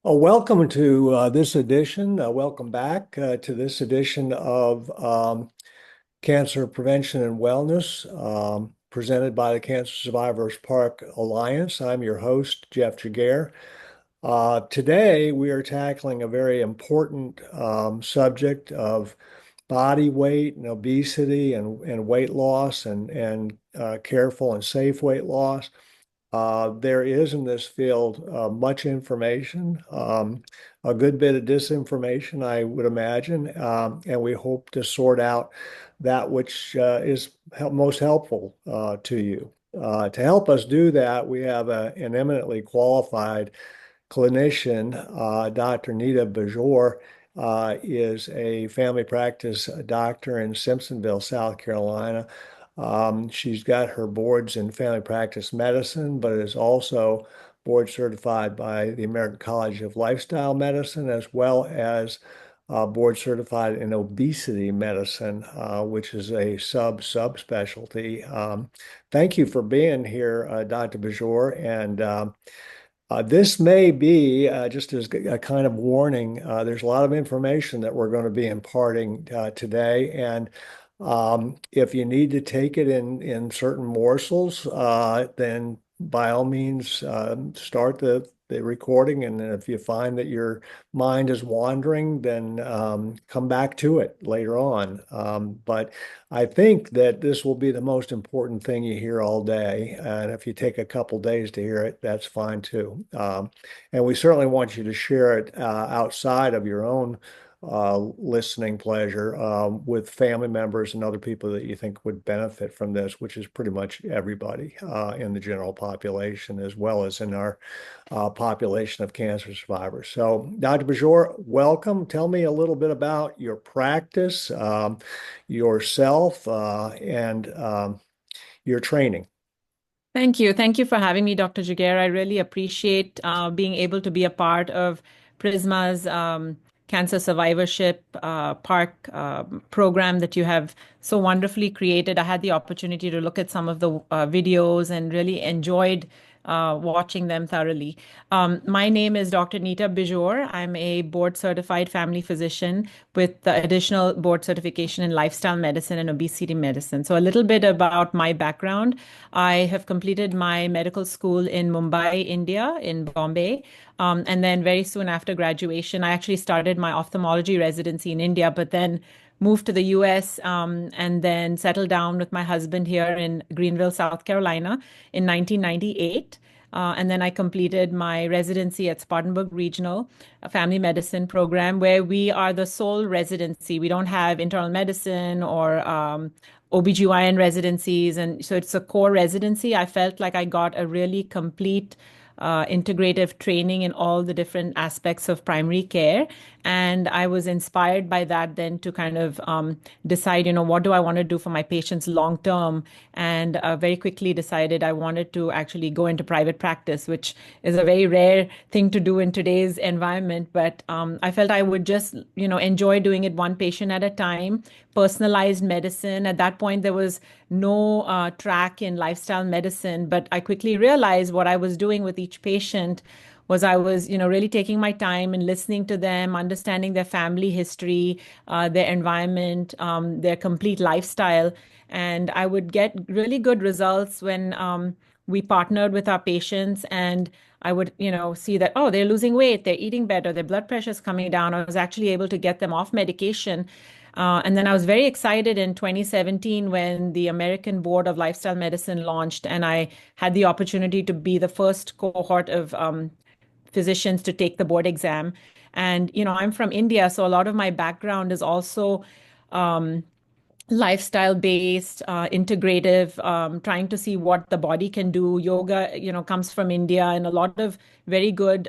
Welcome to this edition. Welcome back to this edition of Cancer Prevention and Wellness, presented by the Cancer Survivors Park Alliance. I'm your host, Jeff Jaguar. Today, we are tackling a very important subject of body weight and obesity and weight loss and careful and safe weight loss. There is in this field much information, a good bit of disinformation, I would imagine, and we hope to sort out that which is most helpful to you. To help us do that, we have an eminently qualified clinician, Dr. Nita Bijoor. Is a family practice doctor in Simpsonville, South Carolina. She's got her boards in family practice medicine, but is also board certified by the American College of Lifestyle Medicine, as well as board certified in obesity medicine, which is a subspecialty. Thank you for being here, Dr. Bajour. And this may be, just as a kind of warning, there's a lot of information that we're going to be imparting today. And if you need to take it in certain morsels, then by all means start the recording. And then if you find that your mind is wandering, then come back to it later on. But I think that this will be the most important thing you hear all day. And if you take a couple days to hear it, that's fine too. And we certainly want you to share it outside of your own listening pleasure with family members and other people that you think would benefit from this, which is pretty much everybody in the general population, as well as in our population of cancer survivors. So, Dr. Bajour, welcome. Tell me a little bit about your practice, yourself, and your training. Thank you. Thank you for having me, Dr. Jaguar. I really appreciate being able to be a part of Prisma's Cancer Survivorship Park program that you have so wonderfully created. I had the opportunity to look at some of the videos and really enjoyed watching them thoroughly. My name is Dr. Nita Bijoor. I'm a board certified family physician with the additional board certification in lifestyle medicine and obesity medicine. So, a little bit about my background. I have completed my medical school in Mumbai, India, in Bombay. And then, very soon after graduation, I actually started my ophthalmology residency in India, but then moved to the US and then settled down with my husband here in Greenville, South Carolina in 1998. And then I completed my residency at Spartanburg Regional, a family medicine program where we are the sole residency. We don't have internal medicine or OBGYN residencies. And so it's a core residency. I felt like I got a really complete integrative training in all the different aspects of primary care. And I was inspired by that then to kind of decide, what do I want to do for my patients long term? And very quickly decided I wanted to actually go into private practice, which is a very rare thing to do in today's environment. But I felt I would just, enjoy doing it one patient at a time, personalized medicine. At that point, there was no track in lifestyle medicine, but I quickly realized what I was doing with each patient was I was, really taking my time and listening to them, understanding their family history, their environment, their complete lifestyle. And I would get really good results when we partnered with our patients and I would, see that, oh, they're losing weight, they're eating better, their blood pressure is coming down. I was actually able to get them off medication. And then I was very excited in 2017 when the American Board of Lifestyle Medicine launched, and I had the opportunity to be the first cohort of physicians to take the board exam. And, I'm from India, so a lot of my background is also lifestyle based, integrative, trying to see what the body can do. Yoga, comes from India, and a lot of very good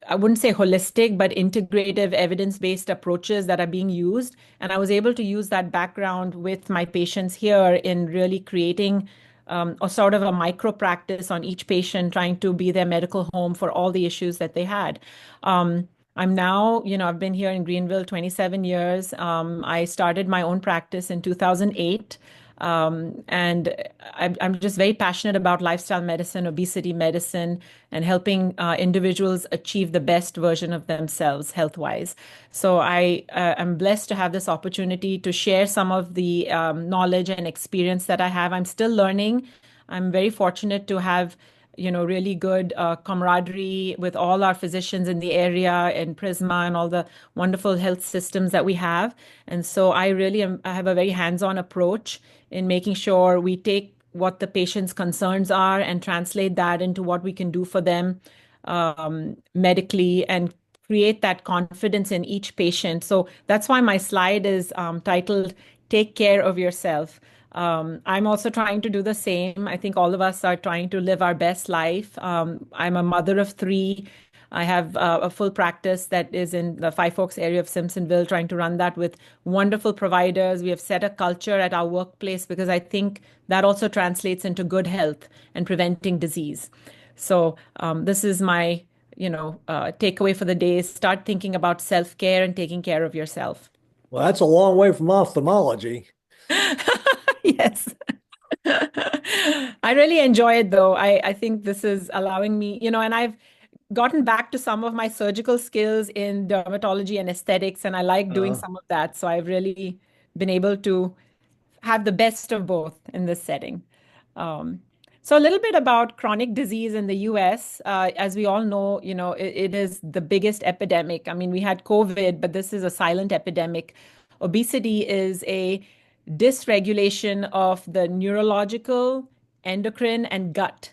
I wouldn't say holistic, but integrative evidence-based approaches that are being used. And I was able to use that background with my patients here in really creating a sort of a micro practice on each patient, trying to be their medical home for all the issues that they had. I'm now, I've been here in Greenville 27 years. I started my own practice in 2008. And I'm just very passionate about lifestyle medicine, obesity medicine, and helping individuals achieve the best version of themselves health-wise. So I'm blessed to have this opportunity to share some of the knowledge and experience that I have. I'm still learning. I'm very fortunate to have, really good camaraderie with all our physicians in the area and Prisma and all the wonderful health systems that we have. And so I have a very hands-on approach in making sure we take what the patient's concerns are and translate that into what we can do for them medically and create that confidence in each patient. So that's why my slide is titled Take Care of Yourself. I'm also trying to do the same. I think all of us are trying to live our best life. I'm a mother of three. I have a full practice that is in the Five Forks area of Simpsonville, trying to run that with wonderful providers. We have set a culture at our workplace because I think that also translates into good health and preventing disease. So this is my, takeaway for the day. Start thinking about self-care and taking care of yourself. Well, that's a long way from ophthalmology. Yes. I really enjoy it though. I think this is allowing me, and I've gotten back to some of my surgical skills in dermatology and aesthetics, and I like doing Uh, some of that. So I've really been able to have the best of both in this setting. Um, so a little bit about chronic disease in the US. As we all know, it is the biggest epidemic. I mean, we had COVID, but this is a silent epidemic. Obesity is a dysregulation of the neurological, endocrine, and gut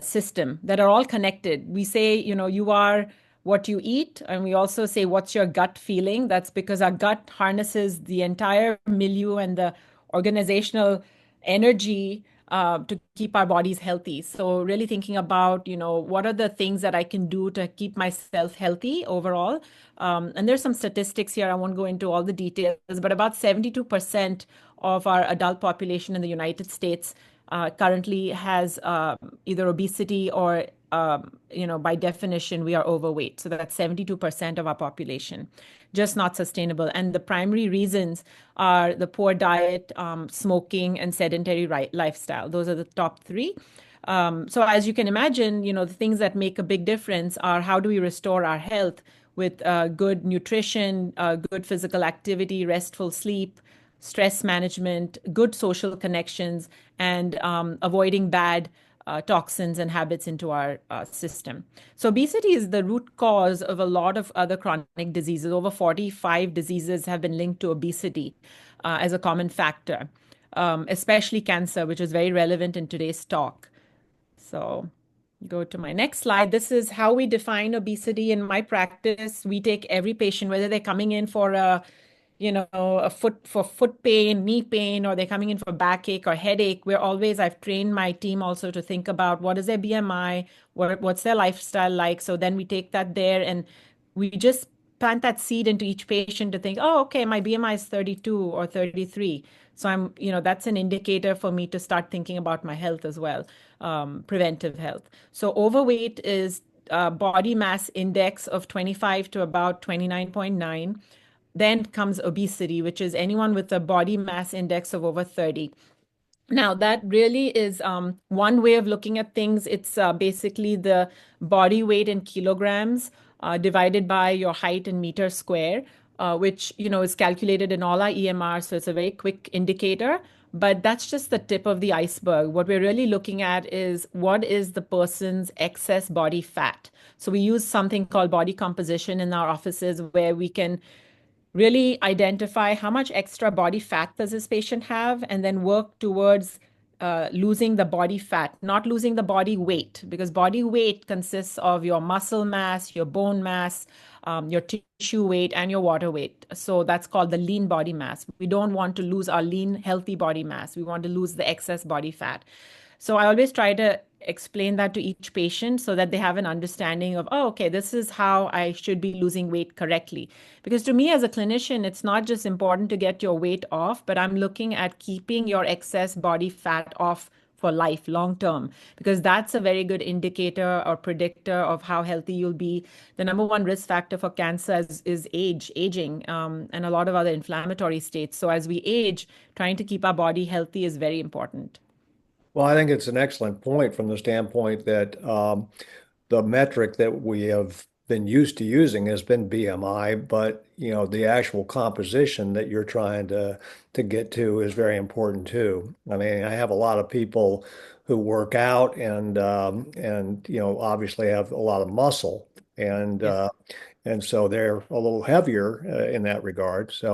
system that are all connected. We say, you are what you eat, and we also say, what's your gut feeling? That's because our gut harnesses the entire milieu and the organizational energy to keep our bodies healthy. So really thinking about, what are the things that I can do to keep myself healthy overall. And there's some statistics here. I won't go into all the details, but about 72% of our adult population in the United States currently has either obesity or, by definition, we are overweight. So that's 72% of our population, just not sustainable. And the primary reasons are the poor diet, smoking, and sedentary lifestyle. Those are the top three. So as you can imagine, the things that make a big difference are how do we restore our health with good nutrition, good physical activity, restful sleep, stress management, good social connections, and avoiding bad toxins and habits into our system. So, obesity is the root cause of a lot of other chronic diseases. Over 45 diseases have been linked to obesity as a common factor, especially cancer, which is very relevant in today's talk. So, go to my next slide. This is how we define obesity in my practice. We take every patient, whether they're coming in for a foot pain, knee pain, or they're coming in for backache or headache. I've trained my team also to think about what is their BMI, what's their lifestyle like. So then we take that there and we just plant that seed into each patient to think, oh, okay, my BMI is 32 or 33. So that's an indicator for me to start thinking about my health as well, preventive health. So overweight is body mass index of 25 to about 29.9. Then comes obesity, which is anyone with a body mass index of over 30. Now, that really is one way of looking at things. It's basically the body weight in kilograms divided by your height in meters square, which is calculated in all our EMR. So it's a very quick indicator. But that's just the tip of the iceberg. What we're really looking at is what is the person's excess body fat. So we use something called body composition in our offices where we can really identify how much extra body fat does this patient have, and then work towards losing the body fat, not losing the body weight, because body weight consists of your muscle mass, your bone mass, your tissue weight, and your water weight. So that's called the lean body mass. We don't want to lose our lean, healthy body mass. We want to lose the excess body fat. So I always try to explain that to each patient so that they have an understanding of, oh, okay, this is how I should be losing weight correctly. Because to me as a clinician, it's not just important to get your weight off, but I'm looking at keeping your excess body fat off for life long term, because that's a very good indicator or predictor of how healthy you'll be. The number one risk factor for cancer is aging, and a lot of other inflammatory states. So as we age, trying to keep our body healthy is very important. Well, I think it's an excellent point from the standpoint that the metric that we have been used to using has been BMI, but the actual composition that you're trying to get to is very important too. I mean, I have a lot of people who work out and obviously have a lot of muscle and Yes. uh, and so they're a little heavier in that regard. So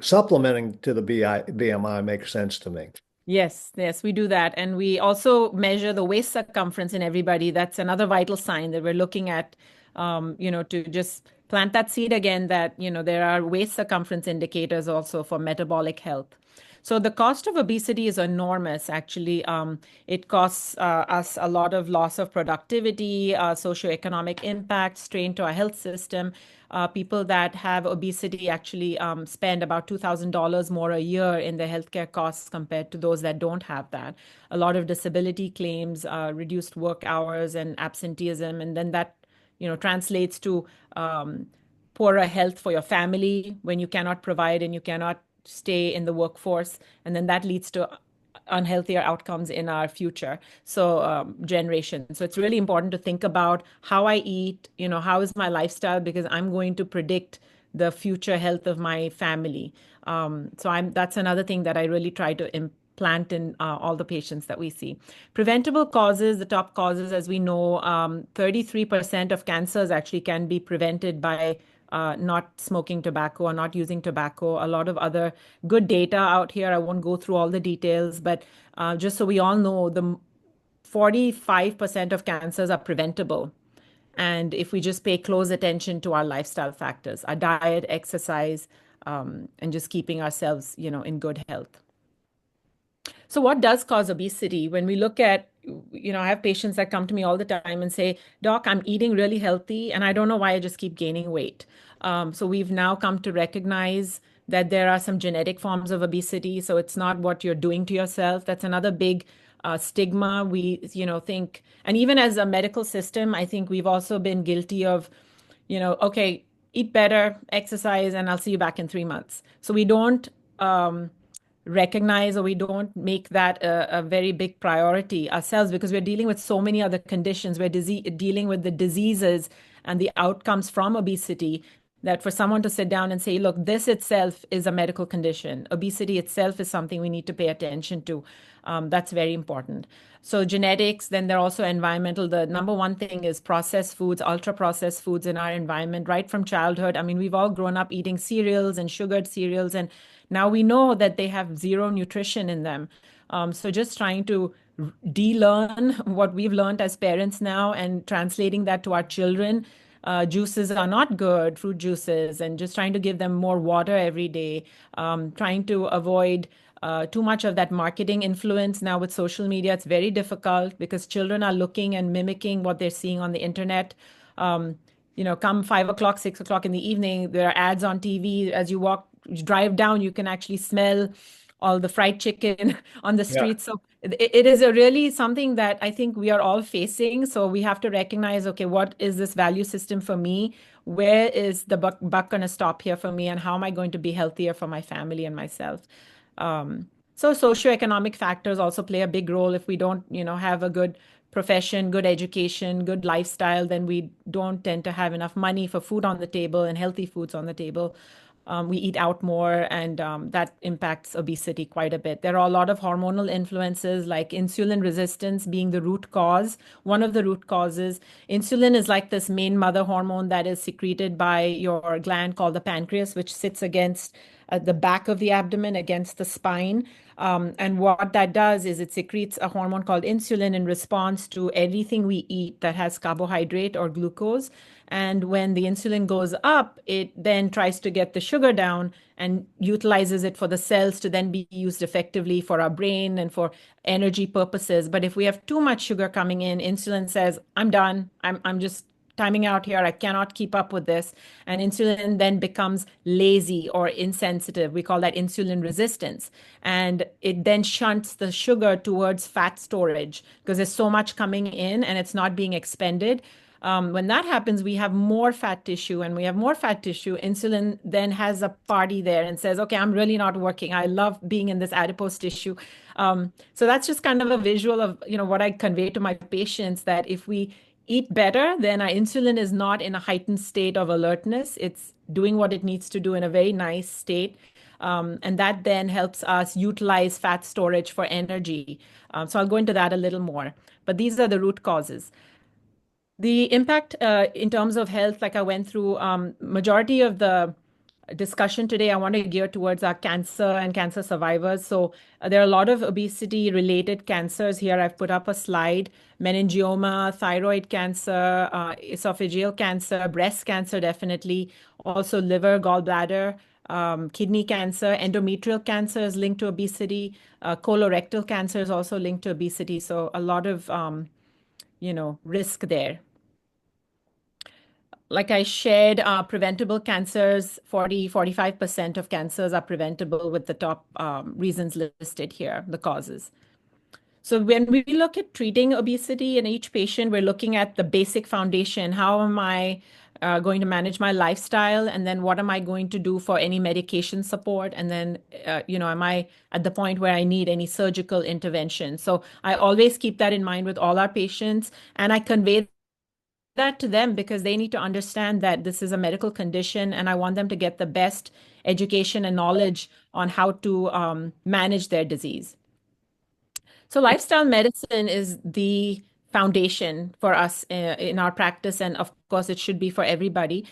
supplementing to the BMI makes sense to me. Yes, yes, we do that. And we also measure the waist circumference in everybody. That's another vital sign that we're looking at, to just plant that seed again that, there are waist circumference indicators also for metabolic health. So the cost of obesity is enormous, actually. It costs us a lot of loss of productivity, socioeconomic impact, strain to our health system. People that have obesity actually spend about $2,000 more a year in their healthcare costs compared to those that don't have that. A lot of disability claims, reduced work hours, and absenteeism, and then that translates to poorer health for your family when you cannot provide and you cannot stay in the workforce, and then that leads to unhealthier outcomes in our future generation. So it's really important to think about how I eat, how is my lifestyle, because I'm going to predict the future health of my family. That's another thing that I really try to implant in all the patients that we see. Preventable causes, the top causes, as we know, 33% of cancers actually can be prevented by not smoking tobacco or not using tobacco. A lot of other good data out here. I won't go through all the details, but just so we all know, the 45% of cancers are preventable. And if we just pay close attention to our lifestyle factors, our diet, exercise, and just keeping ourselves, in good health. So what does cause obesity? When we look at, I have patients that come to me all the time and say, Doc, I'm eating really healthy and I don't know why I just keep gaining weight. So we've now come to recognize that there are some genetic forms of obesity. So it's not what you're doing to yourself. That's another big stigma. We, think, and even as a medical system, I think we've also been guilty of, okay, eat better, exercise, and I'll see you back in 3 months. So we don't recognize, or we don't make that a very big priority ourselves, because we're dealing with so many other conditions. We're dealing with the diseases and the outcomes from obesity, that for someone to sit down and say, look, this itself is a medical condition. Obesity itself is something we need to pay attention to. That's very important. So genetics, then there are also environmental. The number one thing is processed foods, ultra processed foods in our environment, right from childhood. I mean, we've all grown up eating cereals and sugared cereals, and now we know that they have zero nutrition in them. So just trying to de-learn what we've learned as parents now and translating that to our children. Juices are not good, fruit juices, and just trying to give them more water every day, trying to avoid too much of that marketing influence. Now with social media, it's very difficult because children are looking and mimicking what they're seeing on the internet. Come 5 o'clock, 6 o'clock in the evening, there are ads on TV. As you drive down, you can actually smell all the fried chicken on the Yeah. streets. So it is a really something that I think we are all facing. So we have to recognize, okay, what is this value system for me? Where is the buck going to stop here for me? And how am I going to be healthier for my family and myself? So socioeconomic factors also play a big role. If we don't, have a good profession, good education, good lifestyle, then we don't tend to have enough money for food on the table and healthy foods on the table. We eat out more, and that impacts obesity quite a bit. There are a lot of hormonal influences, like insulin resistance being the root cause. One of the root causes, insulin is like this main mother hormone that is secreted by your gland called the pancreas, which sits against the back of the abdomen, against the spine. And what that does is it secretes a hormone called insulin in response to everything we eat that has carbohydrate or glucose. And when the insulin goes up, it then tries to get the sugar down and utilizes it for the cells to then be used effectively for our brain and for energy purposes. But if we have too much sugar coming in, insulin says, I'm done. I'm just timing out here. I cannot keep up with this. And insulin then becomes lazy or insensitive. We call that insulin resistance. And it then shunts the sugar towards fat storage because there's so much coming in and it's not being expended. When that happens, we have more fat tissue, and we have more fat tissue. Insulin then has a party there and says, okay, I'm really not working. I love being in this adipose tissue. So that's just kind of a visual of, what I convey to my patients, that if we eat better, then our insulin is not in a heightened state of alertness. It's doing what it needs to do in a very nice state. And that then helps us utilize fat storage for energy. So I'll go into that a little more. But these are the root causes. The impact in terms of health, like I went through, majority of the discussion today, I want to gear towards our cancer and cancer survivors. So there are a lot of obesity-related cancers here. I've put up a slide: meningioma, thyroid cancer, esophageal cancer, breast cancer, definitely, also liver, gallbladder, kidney cancer, endometrial cancer is linked to obesity, colorectal cancer is also linked to obesity. So a lot of, risk there. Like I shared, preventable cancers, 45% of cancers are preventable with the top reasons listed here, the causes. So when we look at treating obesity in each patient, we're looking at the basic foundation. How am I going to manage my lifestyle? And then what am I going to do for any medication support? And then, am I at the point where I need any surgical intervention? So I always keep that in mind with all our patients. And I convey that to them because they need to understand that this is a medical condition, and I want them to get the best education and knowledge on how to manage their disease. So lifestyle medicine is the foundation for us in our practice, and of course, it should be for everybody.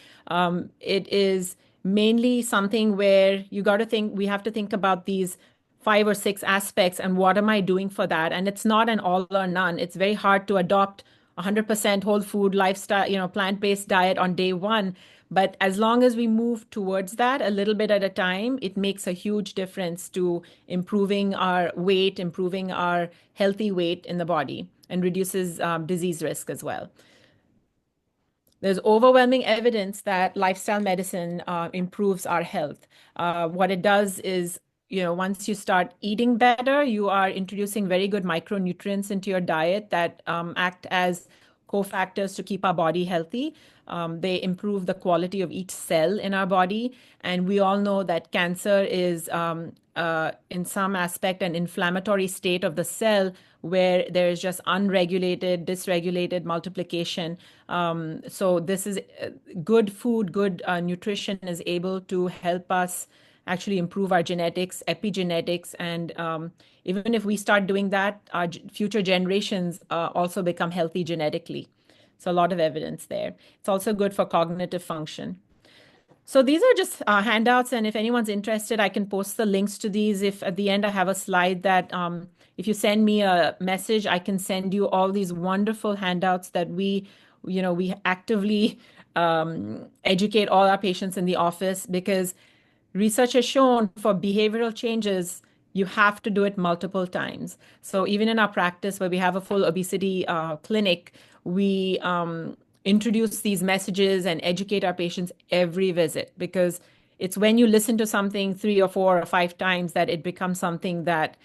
It is mainly something where we have to think about these 5 or 6 aspects, and what am I doing for that? And it's not an all or none. It's very hard to adopt 100% whole food lifestyle, plant-based diet on day one. But as long as we move towards that a little bit at a time, it makes a huge difference to improving our weight, improving our healthy weight in the body, and reduces disease risk as well. There's overwhelming evidence that lifestyle medicine improves our health. What it does is, once you start eating better, you are introducing very good micronutrients into your diet that act as cofactors to keep our body healthy. They improve the quality of each cell in our body. And we all know that cancer is, in some aspect, an inflammatory state of the cell where there is just unregulated, dysregulated multiplication. So this is good food, good nutrition is able to help us actually improve our genetics, epigenetics, and even if we start doing that, our future generations also become healthy genetically. So a lot of evidence there. It's also good for cognitive function. So these are just handouts, and if anyone's interested, I can post the links to these. If at the end I have a slide that if you send me a message, I can send you all these wonderful handouts that we actively educate all our patients in the office, because research has shown for behavioral changes, you have to do it multiple times. So even in our practice, where we have a full obesity clinic, we introduce these messages and educate our patients every visit, because it's when you listen to something 3 or 4 or 5 times that it becomes something that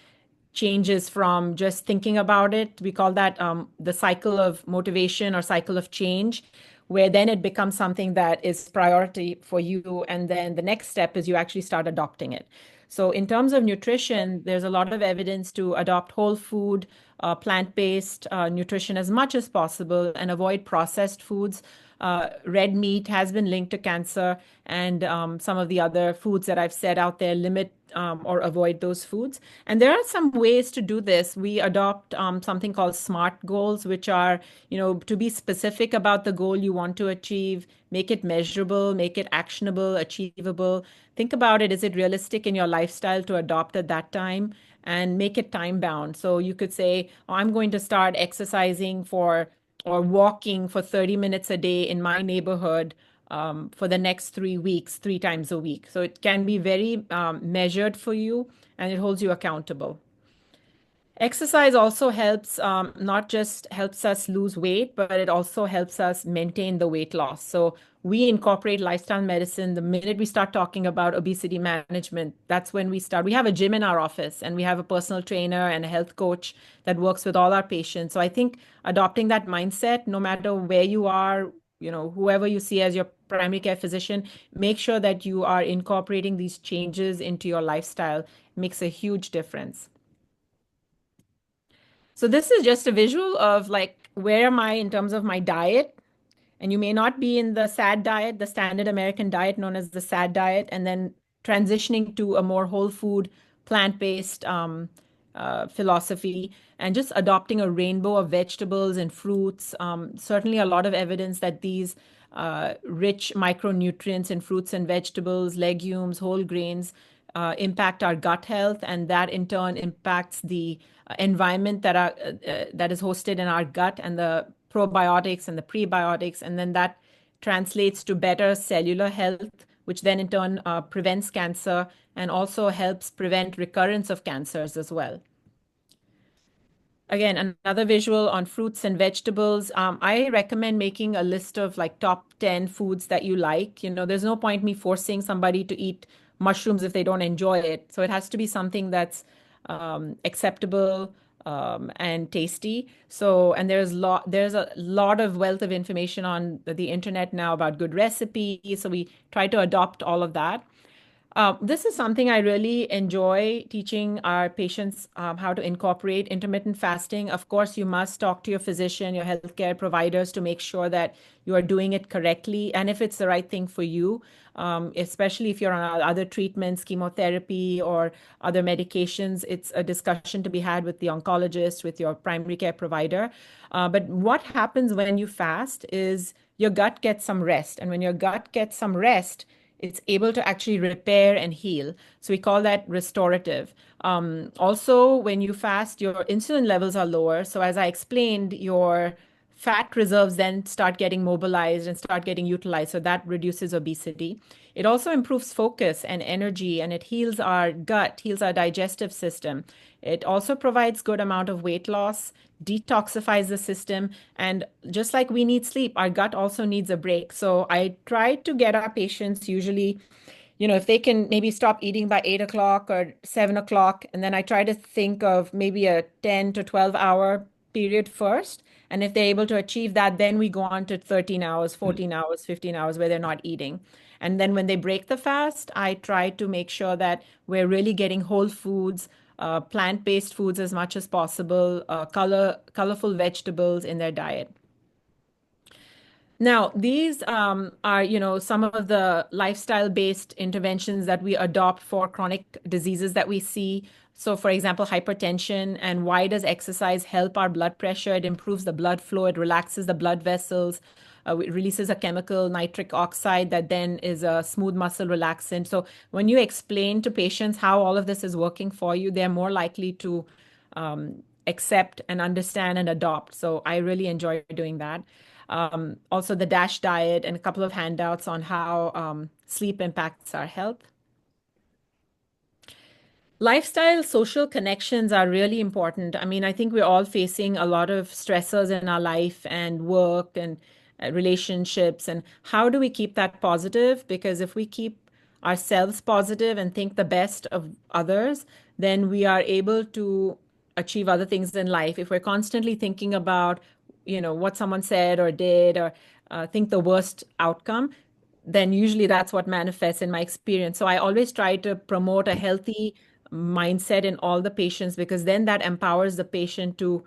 changes from just thinking about it. We call that the cycle of motivation or cycle of change, where then it becomes something that is priority for you. And then the next step is you actually start adopting it. So in terms of nutrition, there's a lot of evidence to adopt whole food, plant-based nutrition as much as possible, and avoid processed foods. Red meat has been linked to cancer, and some of the other foods that I've said out there, limit or avoid those foods. And there are some ways to do this. We adopt something called SMART goals, which are, to be specific about the goal you want to achieve, make it measurable, make it actionable, achievable. Think about it. Is it realistic in your lifestyle to adopt at that time? And make it time bound. So you could say, oh, I'm going to start exercising or walking for 30 minutes a day in my neighborhood for the next 3 weeks, 3 times a week. So it can be very measured for you, and it holds you accountable. Exercise also helps, not just helps us lose weight, but it also helps us maintain the weight loss. So we incorporate lifestyle medicine. The minute we start talking about obesity management, that's when we start. We have a gym in our office and we have a personal trainer and a health coach that works with all our patients. So I think adopting that mindset, no matter where you are, whoever you see as your primary care physician, make sure that you are incorporating these changes into your lifestyle makes a huge difference. So this is just a visual of like where am I in terms of my diet? And you may not be in the SAD diet, the standard American diet known as the SAD diet, and then transitioning to a more whole food, plant-based philosophy, and just adopting a rainbow of vegetables and fruits. Certainly, a lot of evidence that these rich micronutrients in fruits and vegetables, legumes, whole grains impact our gut health, and that in turn impacts the environment that is hosted in our gut and the probiotics and the prebiotics, and then that translates to better cellular health, which then in turn prevents cancer and also helps prevent recurrence of cancers as well. Again, another visual on fruits and vegetables. I recommend making a list of like top 10 foods that you like. There's no point me forcing somebody to eat mushrooms if they don't enjoy it. So it has to be something that's acceptable and tasty. So, and there's a lot of wealth of information on the internet now about good recipes. So we try to adopt all of that. This is something I really enjoy teaching our patients how to incorporate intermittent fasting. Of course, you must talk to your physician, your healthcare providers to make sure that you are doing it correctly and if it's the right thing for you, especially if you're on other treatments, chemotherapy, or other medications. It's a discussion to be had with the oncologist, with your primary care provider. But what happens when you fast is your gut gets some rest. And when your gut gets some rest, it's able to actually repair and heal. So we call that restorative. Also, when you fast, your insulin levels are lower. So as I explained, your fat reserves then start getting mobilized and start getting utilized. So that reduces obesity. It also improves focus and energy, and it heals our gut, heals our digestive system. It also provides good amount of weight loss, detoxifies the system, and just like we need sleep, our gut also needs a break. So I try to get our patients usually, if they can maybe stop eating by 8 o'clock or 7 o'clock, and then I try to think of maybe a 10 to 12 hour period first. And if they're able to achieve that, then we go on to 13 hours, 14 hours, 15 hours where they're not eating. And then when they break the fast, I try to make sure that we're really getting whole foods, plant-based foods as much as possible, colorful vegetables in their diet. Now, these are, some of the lifestyle-based interventions that we adopt for chronic diseases that we see. So, for example, hypertension. And why does exercise help our blood pressure? It improves the blood flow, it relaxes the blood vessels, it releases a chemical, nitric oxide, that then is a smooth muscle relaxant. So, when you explain to patients how all of this is working for you, they're more likely to accept and understand and adopt. So, I really enjoy doing that. Also, the DASH diet and a couple of handouts on how sleep impacts our health. Lifestyle, social connections are really important. I mean, I think we're all facing a lot of stressors in our life and work and relationships. And how do we keep that positive? Because if we keep ourselves positive and think the best of others, then we are able to achieve other things in life. If we're constantly thinking about, what someone said or did, or think the worst outcome, then usually that's what manifests in my experience. So I always try to promote a healthy mindset in all the patients because then that empowers the patient to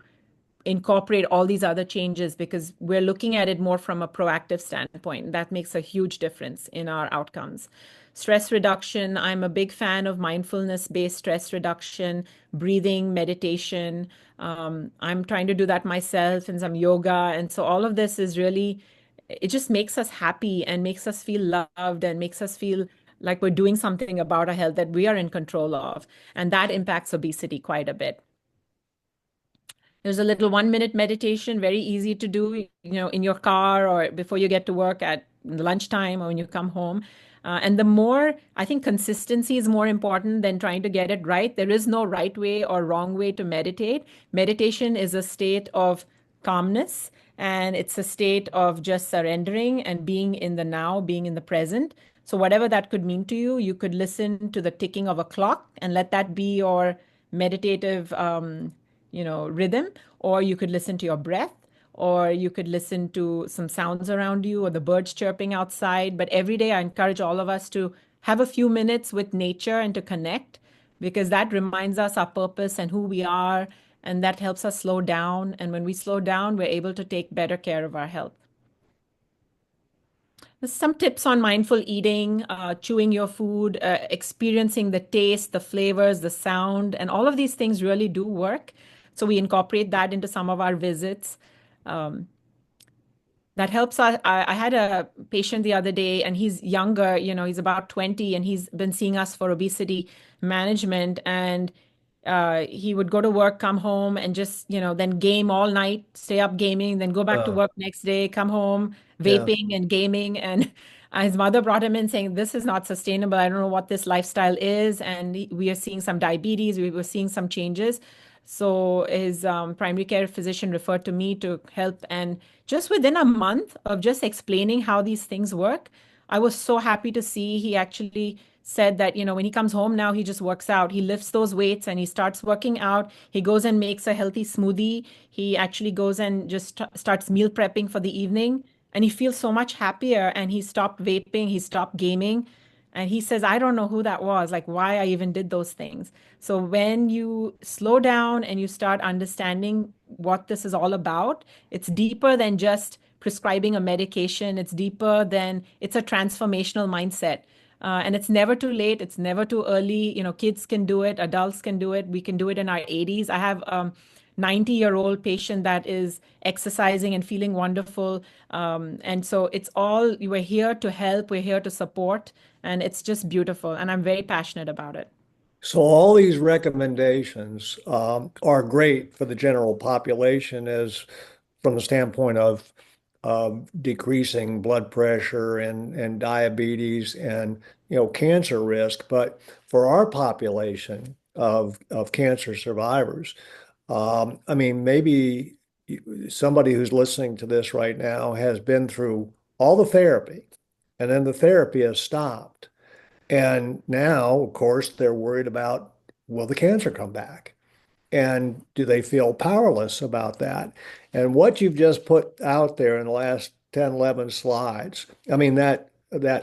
incorporate all these other changes because we're looking at it more from a proactive standpoint. That makes a huge difference in our outcomes. Stress reduction, I'm a big fan of mindfulness-based stress reduction, breathing, meditation. I'm trying to do that myself and some yoga. And so all of this is really, it just makes us happy and makes us feel loved and makes us feel like we're doing something about our health that we are in control of. And that impacts obesity quite a bit. There's a little 1 minute meditation, very easy to do, in your car or before you get to work at lunchtime or when you come home. And the more, I think consistency is more important than trying to get it right. There is no right way or wrong way to meditate. Meditation is a state of calmness, and it's a state of just surrendering and being in the now, being in the present. So, whatever that could mean to you, you could listen to the ticking of a clock and let that be your meditative, rhythm, or you could listen to your breath, or you could listen to some sounds around you or the birds chirping outside. But every day, I encourage all of us to have a few minutes with nature and to connect, because that reminds us our purpose and who we are, and that helps us slow down. And when we slow down, we're able to take better care of our health. There's some tips on mindful eating, chewing your food, experiencing the taste, the flavors, the sound, and all of these things really do work. So we incorporate that into some of our visits. Um, that helps us. I had a patient the other day, and he's younger, he's about 20, and he's been seeing us for obesity management. And he would go to work, come home, and just, then game all night, stay up gaming, then go back to Uh, work next day, come home, yeah. vaping and gaming. And his mother brought him in saying, "This is not sustainable. I don't know what this lifestyle is." And we are seeing some diabetes, we were seeing some changes. So his primary care physician referred to me to help. And just within a month of just explaining how these things work, I was so happy to see he actually said that, when he comes home now, he just works out. He lifts those weights and he starts working out. He goes and makes a healthy smoothie. He actually goes and just starts meal prepping for the evening. And he feels so much happier. And he stopped vaping, he stopped gaming. And he says, I don't know who that was, like why I even did those things. So when you slow down and you start understanding what this is all about, it's deeper than just prescribing a medication. It's deeper than, it's a transformational mindset. And it's never too late. It's never too early. Kids can do it. Adults can do it. We can do it in our 80s. I have 90-year-old patient that is exercising and feeling wonderful. And so it's all, we're here to help, we're here to support, and it's just beautiful. And I'm very passionate about it. So all these recommendations are great for the general population as from the standpoint of decreasing blood pressure and diabetes and cancer risk. But for our population of cancer survivors, I mean, maybe somebody who's listening to this right now has been through all the therapy, and then the therapy has stopped. And now, of course, they're worried about, will the cancer come back? And do they feel powerless about that? And what you've just put out there in the last 10, 11 slides, I mean, that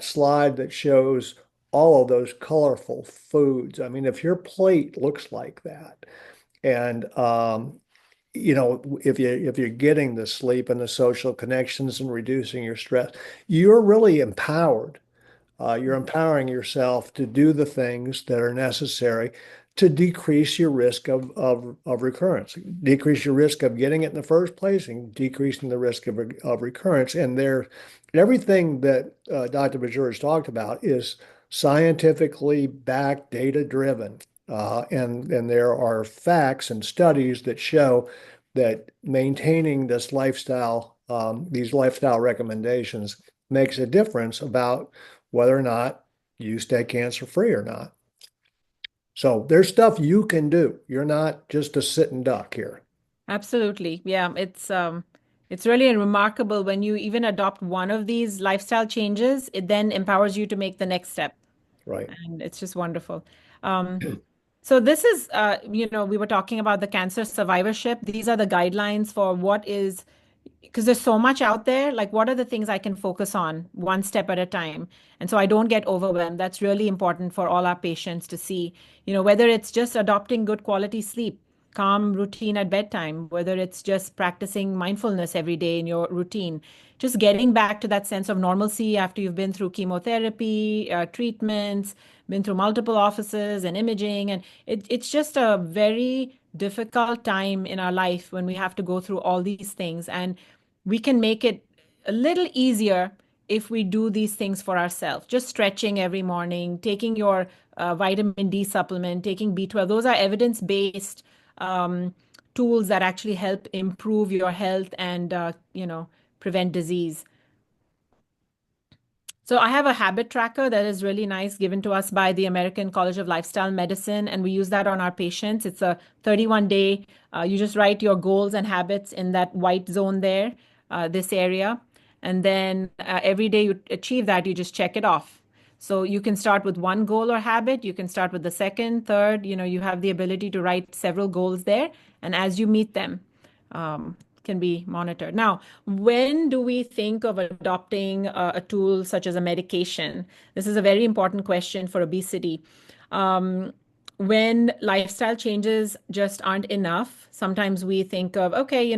slide that shows all of those colorful foods. I mean, if your plate looks like that, and if you're getting the sleep and the social connections and reducing your stress, you're really empowered. You're empowering yourself to do the things that are necessary to decrease your risk of recurrence, decrease your risk of getting it in the first place, and decreasing the risk of recurrence. And everything that Dr. Bijoor has talked about is scientifically backed, data driven. And there are facts and studies that show that maintaining these lifestyle recommendations makes a difference about whether or not you stay cancer free or not. So there's stuff you can do. You're not just a sitting duck here, Absolutely. Yeah, it's really remarkable when you even adopt one of these lifestyle changes, it then empowers you to make the next step. right? And it's just wonderful. Um, so this is, we were talking about the cancer survivorship. These are the guidelines for what is, because there's so much out there, like what are the things I can focus on one step at a time? And so I don't get overwhelmed. That's really important for all our patients to see, whether it's just adopting good quality sleep, calm routine at bedtime, whether it's just practicing mindfulness every day in your routine, just getting back to that sense of normalcy after you've been through chemotherapy, treatments, been through multiple offices and imaging. And it's just a very difficult time in our life when we have to go through all these things. And we can make it a little easier if we do these things for ourselves. Just stretching every morning, taking your vitamin D supplement, taking B12. Those are evidence-based um, tools that actually help improve your health and prevent disease. So I have a habit tracker that is really nice, given to us by the American College of Lifestyle Medicine, and we use that on our patients. It's a 31 day. You just write your goals and habits in that white zone there, this area, and then every day you achieve that, you just check it off. So you can start with one goal or habit. You can start with the second, third. You have the ability to write several goals there, and as you meet them, can be monitored. Now, when do we think of adopting a tool such as a medication? This is a very important question for obesity. Um, when lifestyle changes just aren't enough, sometimes we think of, okay,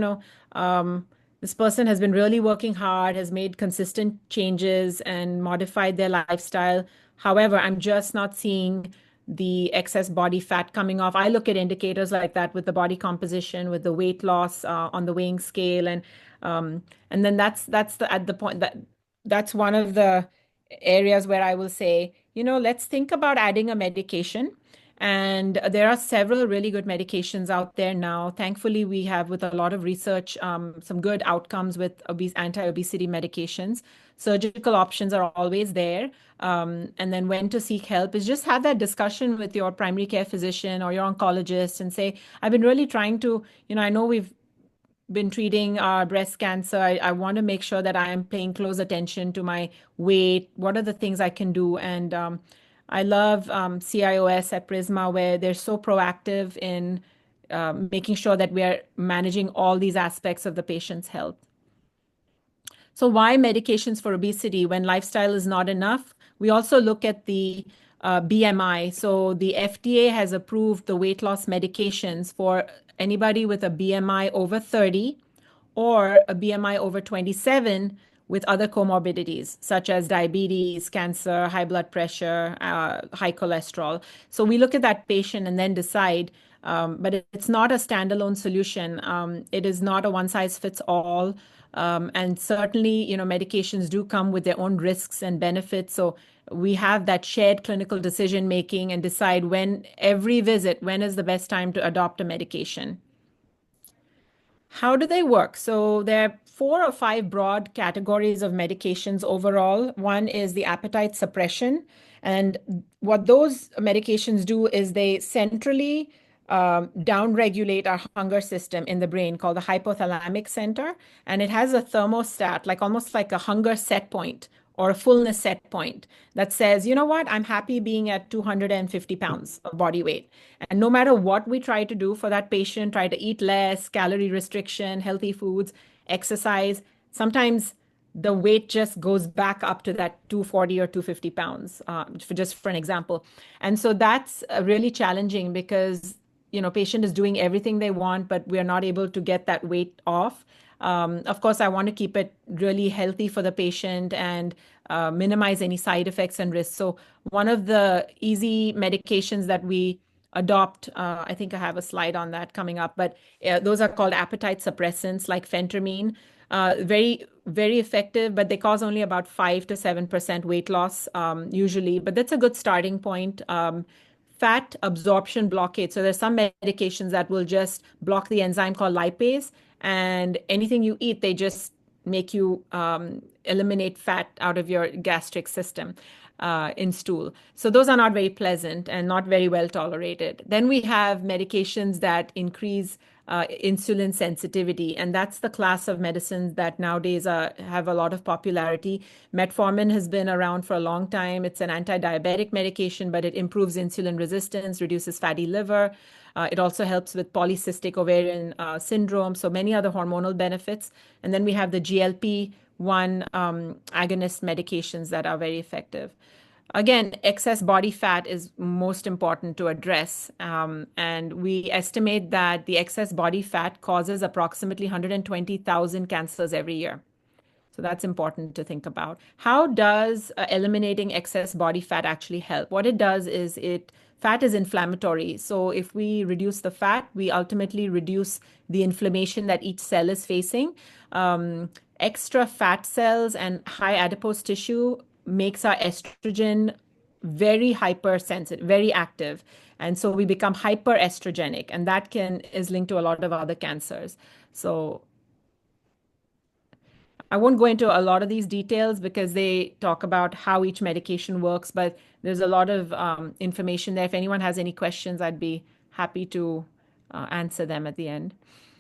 this person has been really working hard, has made consistent changes and modified their lifestyle. However, I'm just not seeing the excess body fat coming off. I look at indicators like that with the body composition, with the weight loss on the weighing scale, and then that's the at the point that's one of the areas where I will say, let's think about adding a medication. And there are several really good medications out there now. Thankfully, we have, with a lot of research, some good outcomes with anti-obesity medications. Surgical options are always there. And then when to seek help is just have that discussion with your primary care physician or your oncologist and say, I've been really trying to, I know we've been treating breast cancer. I want to make sure that I am paying close attention to my weight. What are the things I can do? And I love CIOS at Prisma, where they're so proactive in making sure that we are managing all these aspects of the patient's health. So why medications for obesity when lifestyle is not enough? We also look at the BMI. So the FDA has approved the weight loss medications for anybody with a BMI over 30 or a BMI over 27 with other comorbidities such as diabetes, cancer, high blood pressure, high cholesterol. So we look at that patient and then decide, but it's not a standalone solution. It is not a one size fits all. And certainly, medications do come with their own risks and benefits. So we have that shared clinical decision making and decide every visit, when is the best time to adopt a medication. How do they work? So there are 4 or 5 broad categories of medications overall. One is the appetite suppression. And what those medications do is they centrally downregulate our hunger system in the brain called the hypothalamic center. And it has a thermostat, like almost like a hunger set point or a fullness set point that says, you know what, I'm happy being at 250 pounds of body weight. And no matter what we try to do for that patient, try to eat less, calorie restriction, healthy foods, exercise, sometimes the weight just goes back up to that 240 or 250 pounds, just for an example. And so that's really challenging because, patient is doing everything they want, but we are not able to get that weight off. Of course, I want to keep it really healthy for the patient and minimize any side effects and risks. So one of the easy medications that we adopt, I think I have a slide on that coming up, but those are called appetite suppressants like phentermine. Very, very effective, but they cause only about 5 to 7% weight loss usually, but that's a good starting point. Fat absorption blockade. So there's some medications that will just block the enzyme called lipase, and anything you eat, they just make you eliminate fat out of your gastric system in stool. So those are not very pleasant and not very well tolerated. Then we have medications that increase insulin sensitivity, and that's the class of medicines that nowadays have a lot of popularity. Metformin has been around for a long time. It's an anti-diabetic medication, but it improves insulin resistance, reduces fatty liver. It also helps with polycystic ovarian syndrome, so many other hormonal benefits. And then we have the GLP-1 agonist medications that are very effective. Again, excess body fat is most important to address. And we estimate that the excess body fat causes approximately 120,000 cancers every year. So that's important to think about. How does eliminating excess body fat actually help? What it does is fat is inflammatory. So if we reduce the fat, we ultimately reduce the inflammation that each cell is facing. Extra fat cells and high adipose tissue makes our estrogen very hypersensitive, very active. And so we become hyperestrogenic, and that is linked to a lot of other cancers. So I won't go into a lot of these details because they talk about how each medication works, but there's a lot of information there. If anyone has any questions, I'd be happy to answer them at the end.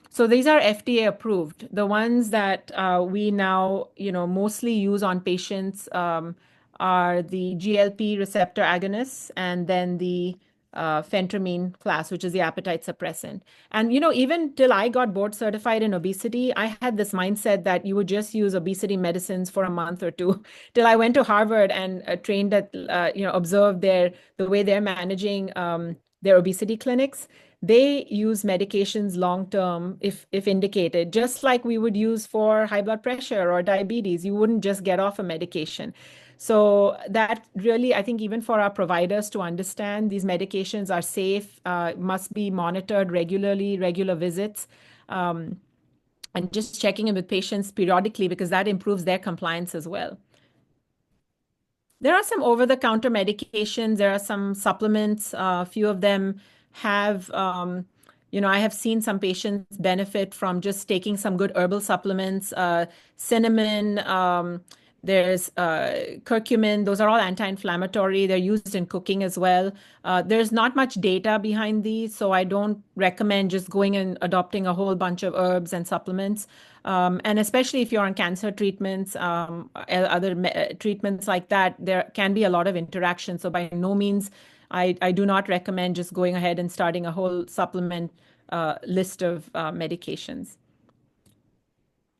So these are FDA approved. The ones that we now, mostly use on patients are the GLP receptor agonists and then the phentermine class, which is the appetite suppressant. And, even till I got board certified in obesity, I had this mindset that you would just use obesity medicines for a month or two till I went to Harvard and trained at, observed the way they're managing their obesity clinics. They use medications long term if indicated, just like we would use for high blood pressure or diabetes. You wouldn't just get off a medication. So that really, I think, even for our providers to understand these medications are safe, must be monitored regularly, regular visits, um, and just checking in with patients periodically because that improves their compliance as well. There are some over-the-counter medications. There are some supplements. A few of them have, I have seen some patients benefit from just taking some good herbal supplements, cinnamon, there's curcumin. Those are all anti-inflammatory. They're used in cooking as well. There's not much data behind these, so I don't recommend just going and adopting a whole bunch of herbs and supplements. And especially if you're on cancer treatments, other treatments like that, there can be a lot of interaction. So by no means, I do not recommend just going ahead and starting a whole supplement list of medications.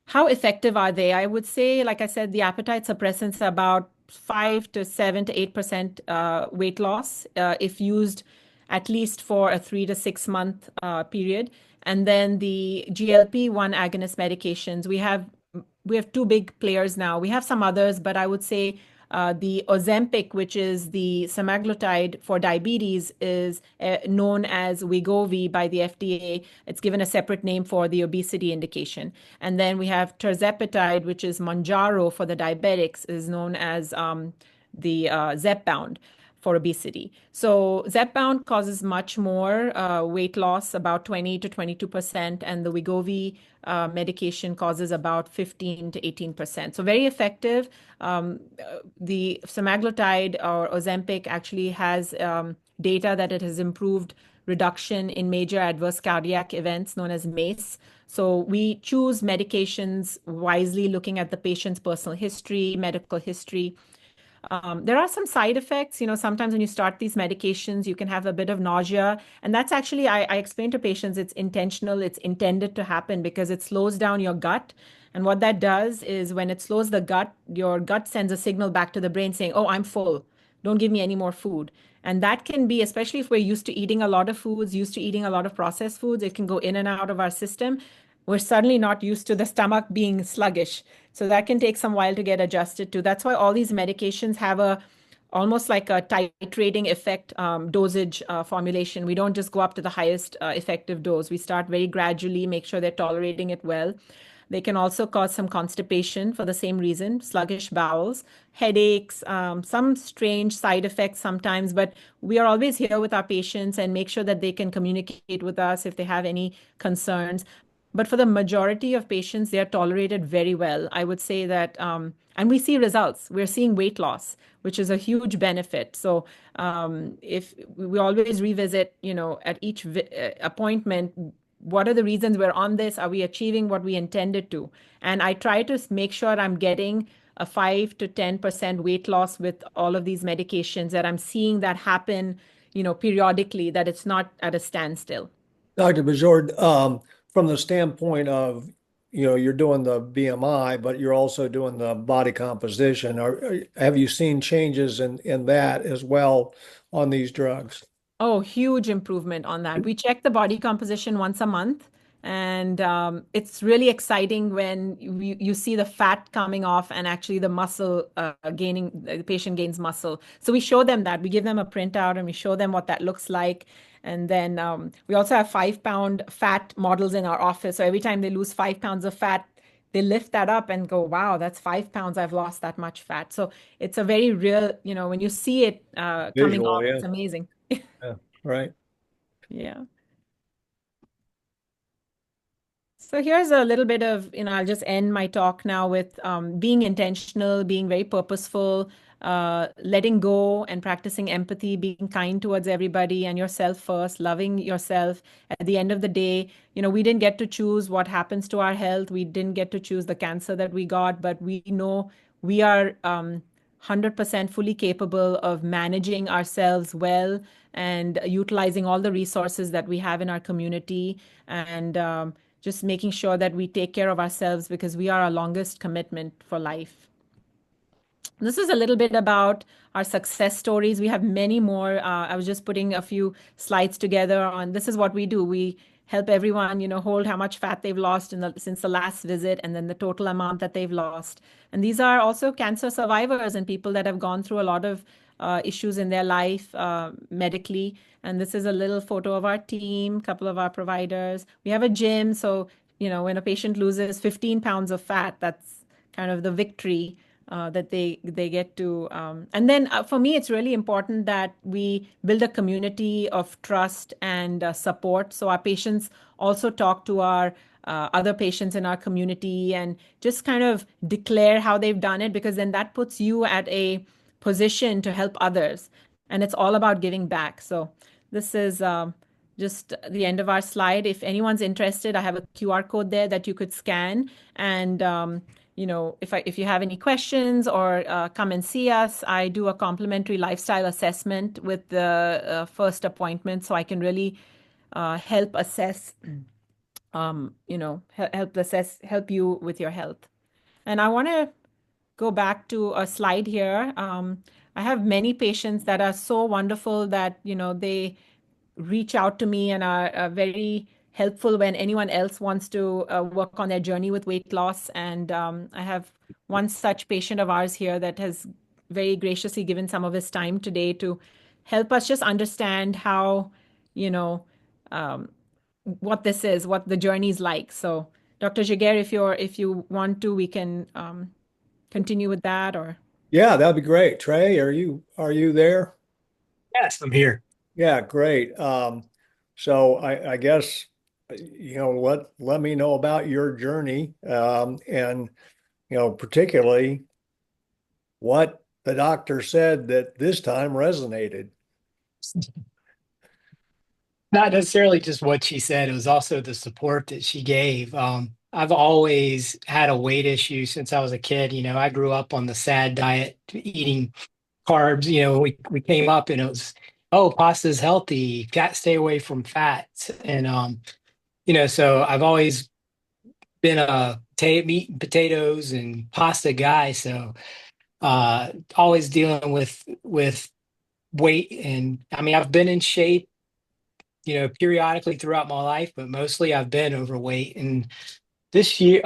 How effective are they? I would say, like I said, the appetite suppressants are about 5 to 7 to 8% weight loss if used at least for a 3 to 6 month period. And then the GLP-1 agonist medications, we have two big players now. We have some others, but I would say the Ozempic, which is the semaglutide for diabetes, is known as Wegovy by the FDA. It's given a separate name for the obesity indication. And then we have tirzepatide, which is Mounjaro for the diabetics, is known as the Zepbound for obesity. So Zepbound causes much more weight loss, about 20 to 22%, and the Wegovy medication causes about 15 to 18%. So very effective. The semaglutide or Ozempic actually has data that it has improved reduction in major adverse cardiac events known as MACE. So we choose medications wisely, looking at the patient's personal history, medical history. There are some side effects. Sometimes when you start these medications, you can have a bit of nausea. And that's actually, I explain to patients, it's intentional, it's intended to happen because it slows down your gut. And what that does is when it slows the gut, your gut sends a signal back to the brain saying, oh, I'm full. Don't give me any more food. And that can be, especially if we're used to eating a lot of foods, used to eating a lot of processed foods, it can go in and out of our system. We're suddenly not used to the stomach being sluggish. So that can take some while to get adjusted to. That's why all these medications have almost like a titrating effect dosage formulation. We don't just go up to the highest effective dose. We start very gradually, make sure they're tolerating it well. They can also cause some constipation for the same reason, sluggish bowels, headaches, some strange side effects sometimes, but we are always here with our patients and make sure that they can communicate with us if they have any concerns. But for the majority of patients, they are tolerated very well. I would say that, and we see results. We're seeing weight loss, which is a huge benefit. So if we always revisit, at each appointment, what are the reasons we're on this? Are we achieving what we intended to? And I try to make sure I'm getting a 5 to 10% weight loss with all of these medications, that I'm seeing that happen, periodically, that it's not at a standstill. Dr. Bijoor, from the standpoint of, you're doing the BMI, but you're also doing the body composition. Have you seen changes in that as well on these drugs? Oh, huge improvement on that. We check the body composition once a month, and it's really exciting when you see the fat coming off and actually the muscle gaining, the patient gains muscle. So we show them that. We give them a printout and we show them what that looks like. And then we also have 5 pound fat models in our office. So every time they lose 5 pounds of fat, they lift that up and go, wow, that's 5 pounds. I've lost that much fat. So it's a very real, when you see it coming Visual, off, yeah. it's amazing. Yeah, right. Yeah. So here's a little bit of, I'll just end my talk now with being intentional, being very purposeful, letting go and practicing empathy, being kind towards everybody and yourself first, loving yourself. At the end of the day, we didn't get to choose what happens to our health. We didn't get to choose the cancer that we got, but we know we are 100% fully capable of managing ourselves well and utilizing all the resources that we have in our community and just making sure that we take care of ourselves because we are our longest commitment for life. This is a little bit about our success stories. We have many more. I was just putting a few slides together on this is what we do. We help everyone, hold how much fat they've lost since the last visit and then the total amount that they've lost. And these are also cancer survivors and people that have gone through a lot of issues in their life medically. And this is a little photo of our team, a couple of our providers. We have a gym. So, when a patient loses 15 pounds of fat, that's kind of the victory that they get to. And then for me, it's really important that we build a community of trust and support. So our patients also talk to our other patients in our community and just kind of declare how they've done it, because then that puts you at a position to help others. And it's all about giving back. So this is just the end of our slide. If anyone's interested, I have a QR code there that you could scan. And if you have any questions or come and see us, I do a complimentary lifestyle assessment with the first appointment, so I can really help assess, help you with your health. And I want to go back to a slide here. I have many patients that are so wonderful that, they reach out to me and are very helpful when anyone else wants to work on their journey with weight loss. And I have one such patient of ours here that has very graciously given some of his time today to help us just understand how, you know, um, what this is, what the journey is like. So, Dr. Jaguar, if you want to, we can continue with that or. Yeah, that'd be great. Trey, are you there? Yes, I'm here. Yeah, great. So I guess let me know about your journey, and particularly what the doctor said that this time resonated. Not necessarily just what she said, it was also the support that she gave. I've always had a weight issue since I was a kid. I grew up on the SAD diet, eating carbs. We came up and it was, oh, pasta's healthy, got to stay away from fats. And, so I've always been a meat and potatoes and pasta guy. So always dealing with weight. And I mean, I've been in shape periodically throughout my life, but mostly I've been overweight. And this year,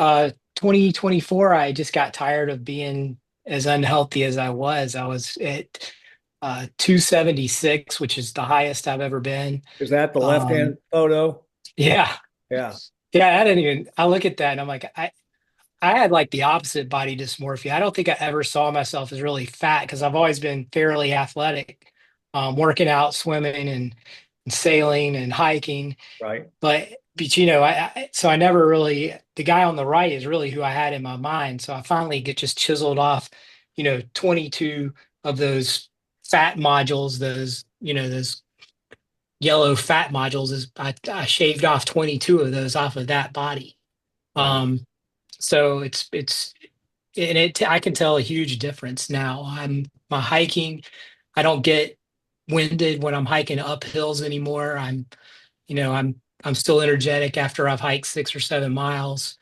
2024, I just got tired of being as unhealthy as I was. I was at 276, which is the highest I've ever been. Is that the left-hand Um, photo? yeah. Yeah. Yeah, I look at that and I'm like, I had like the opposite body dysmorphia. I don't think I ever saw myself as really fat because I've always been fairly athletic, working out, swimming and sailing and hiking. Right. But so I never really, the guy on the right is really who I had in my mind. So I finally get just chiseled off, 22 of those fat modules, those yellow fat modules. I shaved off 22 of those off of that body. Right. So I can tell a huge difference now. My hiking, I don't get winded when I'm hiking up hills anymore. I'm still energetic after I've hiked 6 or 7 miles.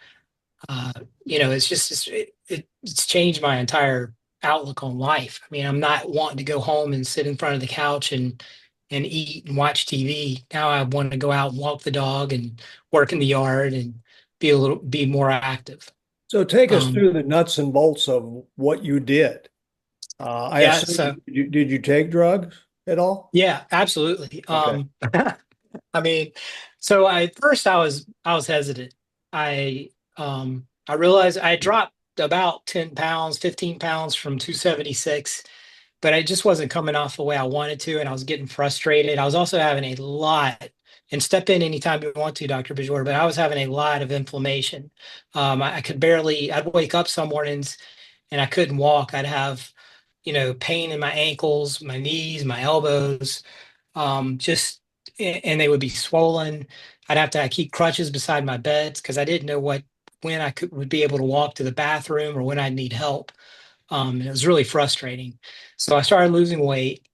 Uh, it's changed my entire outlook on life. I mean, I'm not wanting to go home and sit in front of the couch and eat and watch TV. Now I want to go out and walk the dog and work in the yard and be more active. So take us Um, through the nuts and bolts of what you did. I yeah, assume, so did you take drugs at all? yeah, absolutely. Okay. I mean, so I first I was hesitant. I realized I dropped about 10 pounds, 15 pounds from 276, but I just wasn't coming off the way I wanted to, and I was getting frustrated. I was also having a lot and step in anytime you want to, Dr. Bijour, but I was having a lot of inflammation. I could barely, I'd wake up some mornings and I couldn't walk. I'd have, pain in my ankles, my knees, my elbows, just, and they would be swollen. I'd have to keep crutches beside my beds because I didn't know when would be able to walk to the bathroom or when I'd need help. And it was really frustrating. So I started losing weight.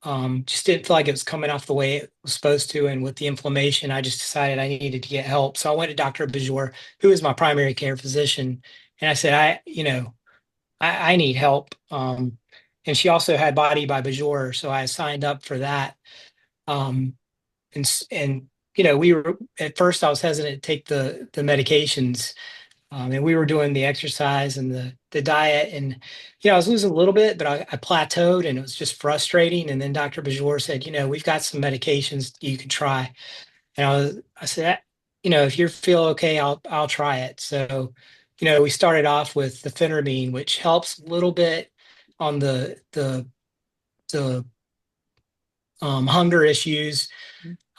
Just didn't feel like it was coming off the way it was supposed to. And with the inflammation, I just decided I needed to get help. So I went to Dr. Bijour, who is my primary care physician. And I said, I need help. And she also had Body by Bijour. So I signed up for that. Um, and we were at first I was hesitant to take the medications, and we were doing the exercise and the diet, and I was losing a little bit, but I plateaued, and it was just frustrating. And then Dr. Bajour said, we've got some medications you can try, and I said, if you feel okay, I'll try it. So, we started off with the phentermine, which helps a little bit on the hunger issues.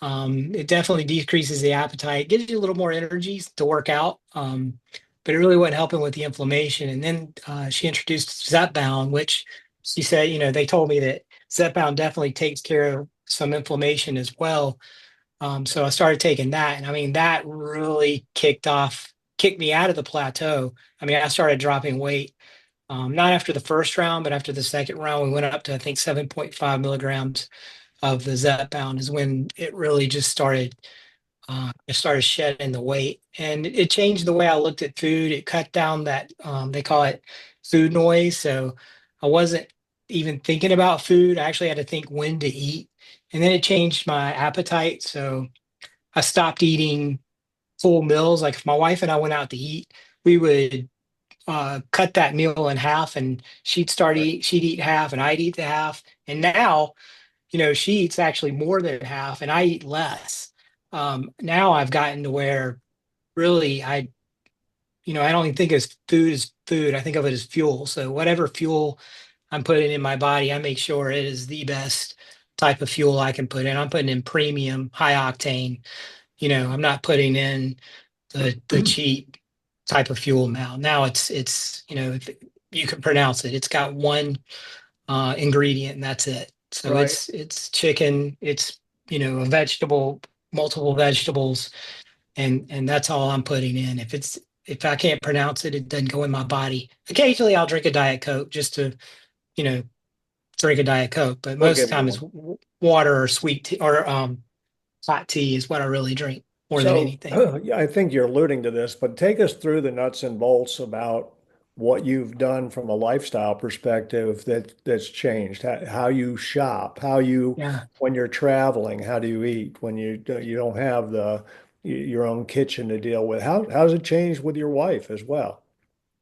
It definitely decreases the appetite, gives you a little more energy to work out, but it really wasn't helping with the inflammation. And then she introduced Zepbound, which she said, they told me that Zepbound definitely takes care of some inflammation as well. So I started taking that, and I mean that really kicked me out of the plateau. I mean, I started dropping weight. Not after the first round, but after the second round, we went up to I think 7.5 milligrams of the Zepbound is when it really just it started shedding the weight, and it changed the way I looked at food. It cut down that they call it food noise. So I wasn't even thinking about food. I actually had to think when to eat, and then it changed my appetite. So I stopped eating full meals. Like if my wife and I went out to eat, we would cut that meal in half, and Right. she'd eat half, and I'd eat the half. And now she eats actually more than half and I eat less. Now I've gotten to where really I don't even think of food as food. I think of it as fuel. So whatever fuel I'm putting in my body, I make sure it is the best type of fuel I can put in. I'm putting in premium, high octane. I'm not putting in the cheap type of fuel now. Now it's if you can pronounce it. It's got one ingredient, and that's it. So Right. it's chicken, it's a vegetable, multiple vegetables, and that's all I'm putting in. If I can't pronounce it, it doesn't go in my body. Occasionally, I'll drink a Diet Coke just to you know drink a Diet Coke, but We'll most of give the you time one. it's water or sweet tea or hot tea is what I really drink more than So anything. yeah, I think you're alluding to this, but take us through the nuts and bolts about what you've done from a lifestyle perspective that's changed. How you shop, Yeah. when you're traveling, how do you eat when you don't have your own kitchen to deal with? How's it changed with your wife as well?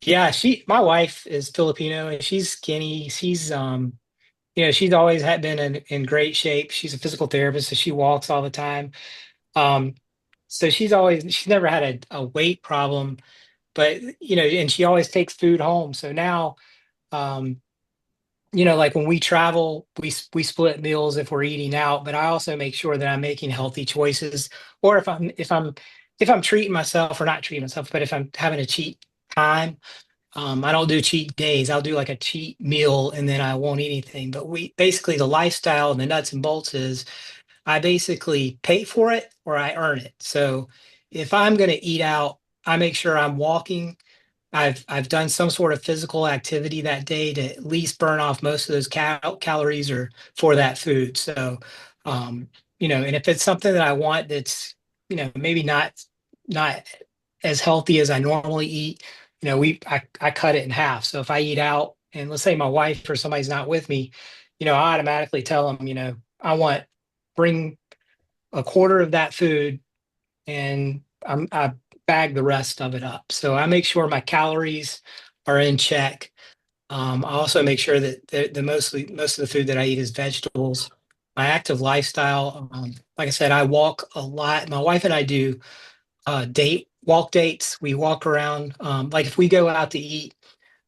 Yeah, my wife is Filipino and she's skinny. She's always had been in great shape. She's a physical therapist, so she walks all the time. Um, so she's never had a weight problem, but and she always takes food home. So now, um, like when we travel, we split meals if we're eating out, but I also make sure that I'm making healthy choices. Or if I'm treating myself or not treating myself, but if I'm having a cheat time, I don't do cheat days. I'll do like a cheat meal and then I won't eat anything. But we basically the lifestyle and the nuts and bolts is I basically pay for it or I earn it. So if I'm going to eat out, I make sure I'm walking. I've done some sort of physical activity that day to at least burn off most of those calories or for that food. So, and if it's something that I want that's, maybe not as healthy as I normally eat, I cut it in half. So if I eat out and let's say my wife or somebody's not with me, I automatically tell them, I want bring a quarter of that food and I bag the rest of it up. So I make sure my calories are in check. I also make sure that the most of the food that I eat is vegetables. My active lifestyle, like I said, I walk a lot. My wife and I do date walk dates. We walk around. Like if we go out to eat,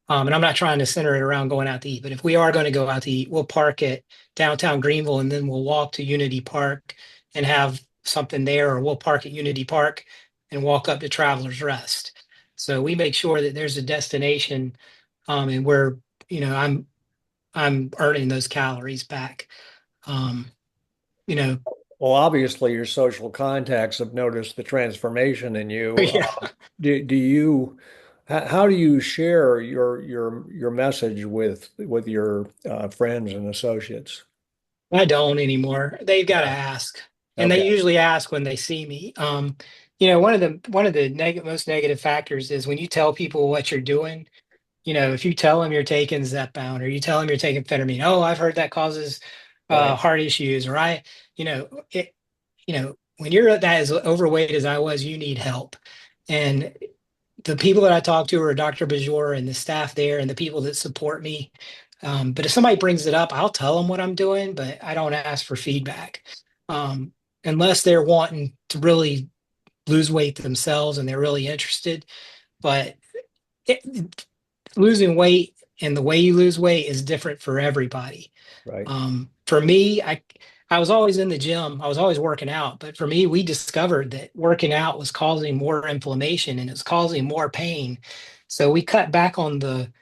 and I'm not trying to center it around going out to eat, but if we are going to go out to eat, we'll park at downtown Greenville and then we'll walk to Unity Park and have something there, or we'll park at Unity Park and walk up to Travelers Rest. So we make sure that there's a destination, and where, I'm earning those calories back. Um, you know, Well, obviously, your social contacts have noticed the transformation in you. yeah, Do you, how do you share your message with your friends and associates? I don't anymore. They've got to Yeah. ask, and they Okay. usually ask when they see me. One of the most negative factors is when you tell people what you're doing. If you tell them you're taking Zepbound, or you tell them you're taking phentermine, oh, I've heard that causes Right. heart issues, or when you're that as overweight as I was, you need help. And the people that I talk to are Dr. Bijoor and the staff there and the people that support me. But if somebody brings it up, I'll tell them what I'm doing, but I don't ask for feedback, um, unless they're wanting to really lose weight themselves and they're really interested. But losing weight and the way you lose weight is different for everybody. Right. For me, I was always in the gym. I was always working out, but for me, we discovered that working out was causing more inflammation and it's causing more pain. So we cut back on the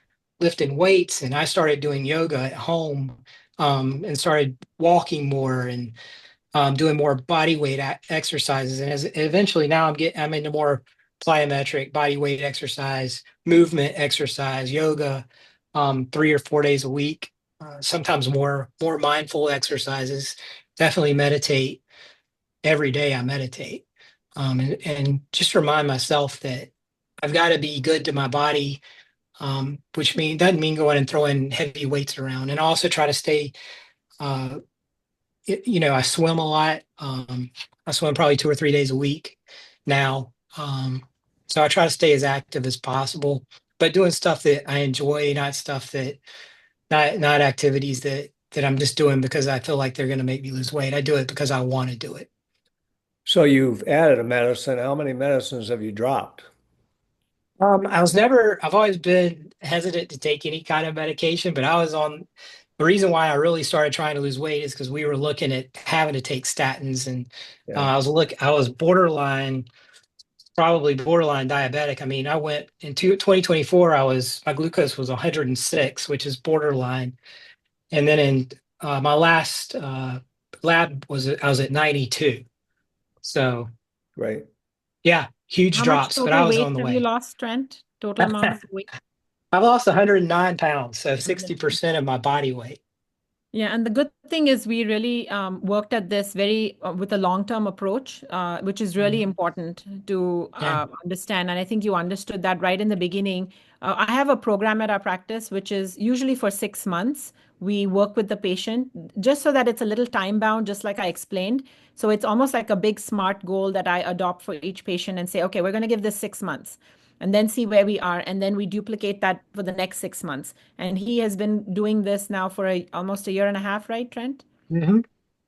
lifting weights, and I started doing yoga at home, and started walking more, and doing more body weight exercises. And eventually now I'm into more plyometric body weight exercise, movement exercise, yoga, 3 or 4 days a week, sometimes more mindful exercises. Definitely meditate every day. I meditate, and just remind myself that I've got to be good to my body, which doesn't mean going and throwing heavy weights around. And I also try to stay. I swim a lot. I swim probably 2 or 3 days a week now. So I try to stay as active as possible, but doing stuff that I enjoy, not stuff that not activities that I'm just doing because I feel like they're going to make me lose weight. I do it because I want to do it. So you've added a medicine. How many medicines have you dropped? I've always been hesitant to take any kind of medication, but the reason why I really started trying to lose weight is because we were looking at having to take statins, and Yeah. I was probably borderline diabetic. I mean, I went into 2024, my glucose was 106, which is borderline. And then in my last I was at 92. So Great. yeah, huge How much drops, but I total was on weight the have you way. lost, Trent? Total amount of weight? I've lost 109 pounds, so 60% of my body weight. Yeah, and the good thing is we really worked at this very with a long-term approach, which is really Mhm. important to Yeah. understand. And I think you understood that right in the beginning. I have a program at our practice, which is usually for 6 months. We work with the patient just so that it's a little time bound, just like I explained. So it's almost like a big SMART goal that I adopt for each patient and say, okay, we're going to give this 6 months and then see where we are. And then we duplicate that for the next 6 months. And he has been doing this now for almost a year and a half, right, Trent? Hmm.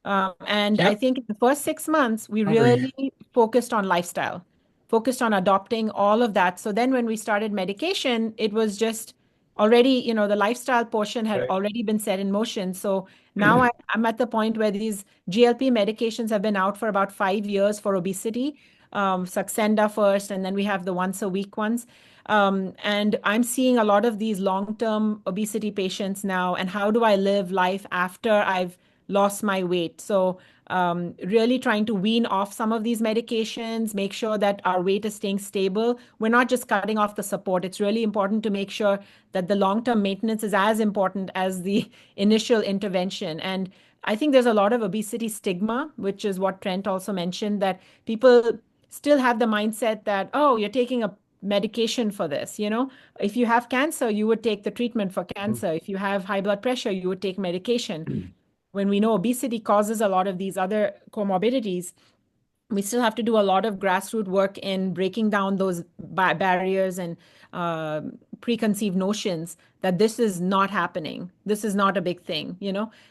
And I Yep. think in the first 6 months, we Over here. really focused on lifestyle, focused on adopting all of that. So then when we started medication, it was just already, the lifestyle portion had Great. already been set in motion. So now I'm at the point where these GLP medications have been out for about 5 years for obesity, Saxenda first, and then we have the once a week ones. And I'm seeing a lot of these long-term obesity patients now. And how do I live life after I've lost my weight? So really trying to wean off some of these medications, make sure that our weight is staying stable. We're not just cutting off the support. It's really important to make sure that the long-term maintenance is as important as the initial intervention. And I think there's a lot of obesity stigma, which is what Trent also mentioned, that people still have the mindset that, oh, you're taking a medication for this. If you have cancer, you would take the treatment for cancer. If you have high blood pressure, you would take medication. When we know obesity causes a lot of these other comorbidities, we still have to do a lot of grassroots work in breaking down those barriers and uh, preconceived notions that this is not happening. This is not a big thing.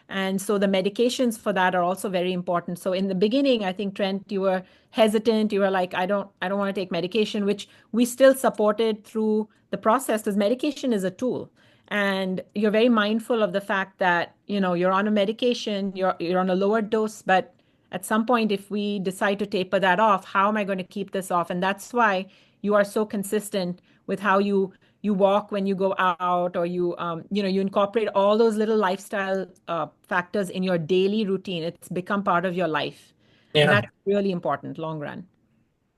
And so the medications for that are also very important. So in the beginning, I think Trent, you were hesitant. You were like, I don't want to take medication, which we still supported through the process because medication is a tool. And you're very mindful of the fact that, you're on a medication, you're on a lower dose, but at some point, if we decide to taper that off, how am I going to keep this off? And that's why you are so consistent with how you walk when you go out, or you incorporate all those little lifestyle factors in your daily routine. It's become part of your life, and Yeah. that's really important long run.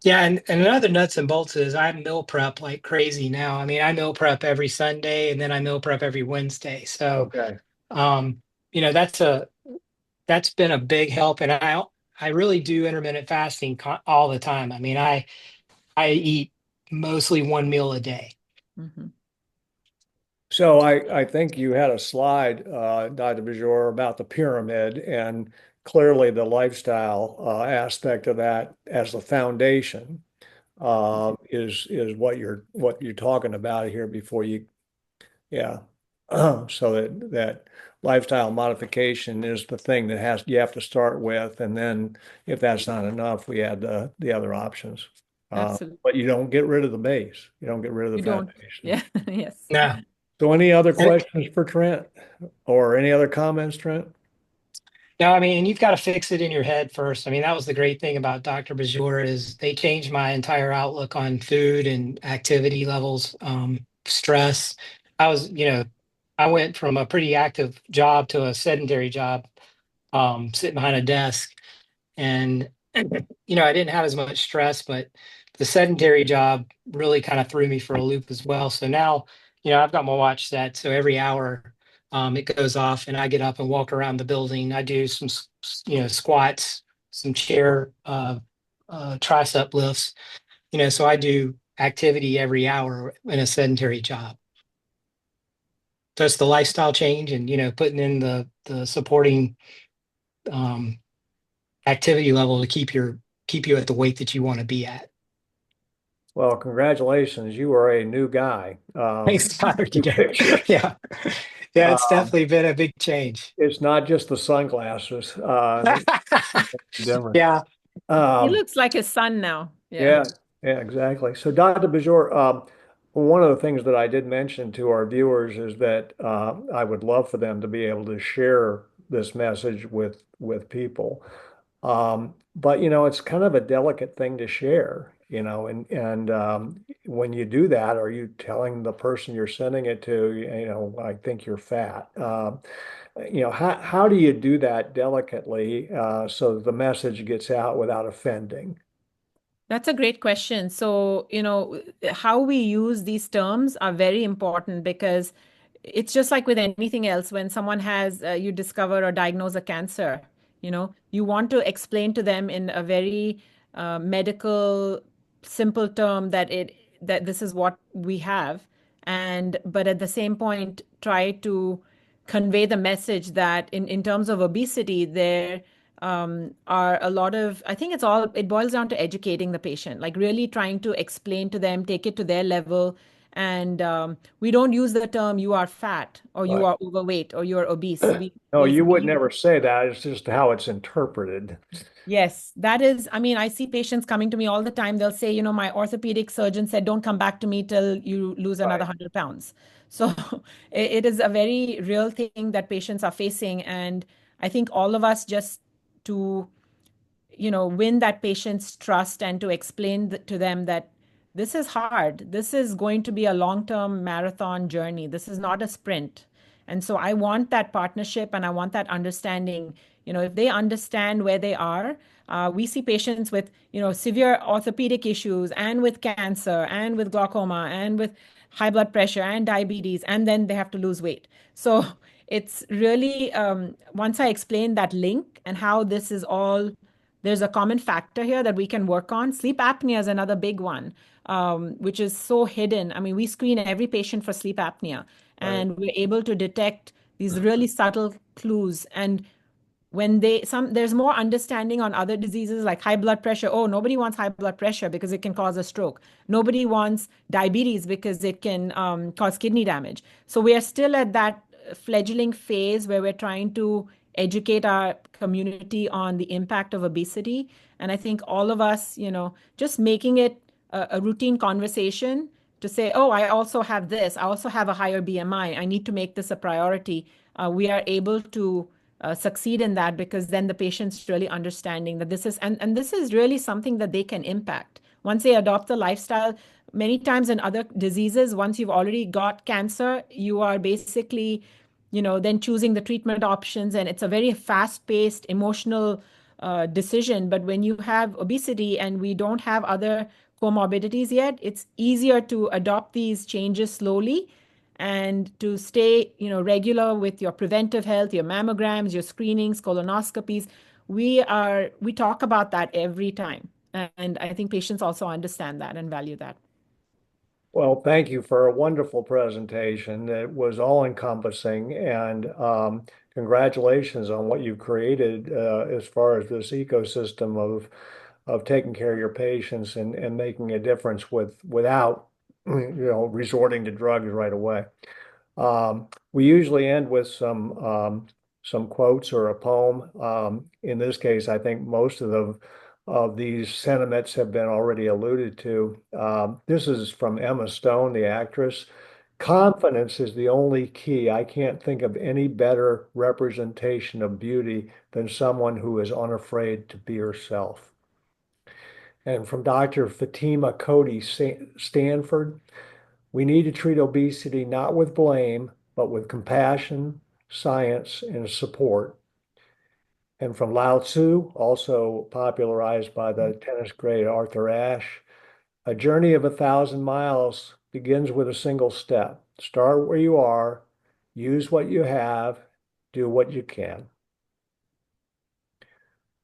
Yeah, and another nuts and bolts is I meal prep like crazy now. I mean, I meal prep every Sunday and then I meal prep every Wednesday. So, Okay. um, that's been a big help. And I really do intermittent fasting all the time. I mean, I eat mostly one meal a day. Mhm. So I think you had a slide, Dr. Bijour, about the pyramid, and clearly the lifestyle aspect of that as the foundation is what you're talking about here before you, yeah. So that lifestyle modification is the thing that has you have to start with, and then if that's not enough, we add the other options. Absolutely. But you don't get rid of the base. You don't get rid of the You don't. foundation. Yeah. Yes. No. So any other And questions for Trent or any other comments, Trent? no, I mean, and you've got to fix it in your head first. I mean, that was the great thing about Dr. Bajour is they changed my entire outlook on food and activity levels, stress. I was, I went from a pretty active job to a sedentary job, sitting behind a desk. And, I didn't have as much stress, but the sedentary job really kind of threw me for a loop as well. So now, I've got my watch set. So every hour, it goes off and I get up and walk around the building. I do some, squats, some chair, tricep lifts, so I do activity every hour in a sedentary job. So it's the lifestyle change and, putting in the supporting, um, activity level to keep you at the weight that you want to be at. Well, congratulations. You are a new guy. Thanks, Tyler. New picture. Yeah. Yeah, it's Um, definitely been a big change. it's not just the sunglasses. Different. Yeah. He Um, looks like his son now. Yeah. yeah, yeah, exactly. So, Dr. Bajor, one of the things that I did mention to our viewers is that I would love for them to be able to share this message with people. But it's kind of a delicate thing to share, and when you do that, are you telling the person you're sending it to, I think you're fat? How do you do that delicately so that the message gets out without offending? That's a great question. So, how we use these terms are very important because it's just like with anything else. When someone you discover or diagnose a cancer, you want to explain to them in a very medical, simple term that this is what we have, but at the same point, try to convey the message that in terms of obesity, there are a lot of, I think it boils down to educating the patient, like really trying to explain to them, take it to their level. And we don't use the term you are fat or you Right. are overweight or you are obese. No, We you would we never say that. It's just how it's interpreted. Yes, that is, I mean, I see patients coming to me all the time. They'll say, my orthopedic surgeon said, don't come back to me till you lose another Right. 100 pounds. So it is a very real thing that patients are facing. And I think all of us just to win that patient's trust and to explain to them that this is hard. This is going to be a long-term marathon journey. This is not a sprint. And so I want that partnership and I want that understanding. If they understand where they are, we see patients with, severe orthopedic issues and with cancer and with glaucoma and with high blood pressure and diabetes, and then they have to lose weight. So it's really, once I explain that link and how this is all there's a common factor here that we can work on. Sleep apnea is another big one, which is so hidden. I mean, we screen every patient for sleep apnea, Right. and we're able to detect these really subtle clues. And when there's more understanding on other diseases like high blood pressure. Oh, nobody wants high blood pressure because it can cause a stroke. Nobody wants diabetes because it can cause kidney damage. So we are still at that fledgling phase where we're trying to educate our community on the impact of obesity. And I think all of us, just making it a routine conversation to say, oh, I also have this. I also have a higher BMI. I need to make this a priority. We are able to succeed in that, because then the patient's really understanding that this is, and this is really something that they can impact. Once they adopt the lifestyle, many times in other diseases, once you've already got cancer, you are basically, then choosing the treatment options, and it's a very fast-paced, emotional decision. But when you have obesity and we don't have other comorbidities yet, it's easier to adopt these changes slowly and to stay, regular with your preventive health, your mammograms, your screenings, colonoscopies. We talk about that every time. And I think patients also understand that and value that. Well, thank you for a wonderful presentation. It was all encompassing, and congratulations on what you've created as far as this ecosystem of taking care of your patients and making a difference without resorting to drugs right away. We usually end with some quotes or a poem. In this case, I think most of these sentiments have been already alluded to. This is from Emma Stone, the actress. Confidence is the only key. I can't think of any better representation of beauty than someone who is unafraid to be herself. And from Dr. Fatima Cody Stanford, we need to treat obesity not with blame, but with compassion, science, and support. And from Lao Tzu, also popularized by the tennis great Arthur Ashe, a journey of 1,000 miles begins with a single step. Start where you are, use what you have, do what you can.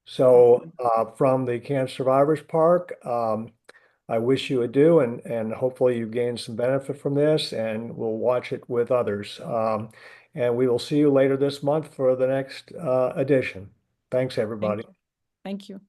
So, from the Cancer Survivors Park, I wish you adieu, and hopefully you gain some benefit from this, and we'll watch it with others. And we will see you later this month for the next edition. Thanks, Thank everybody. you. Thank you.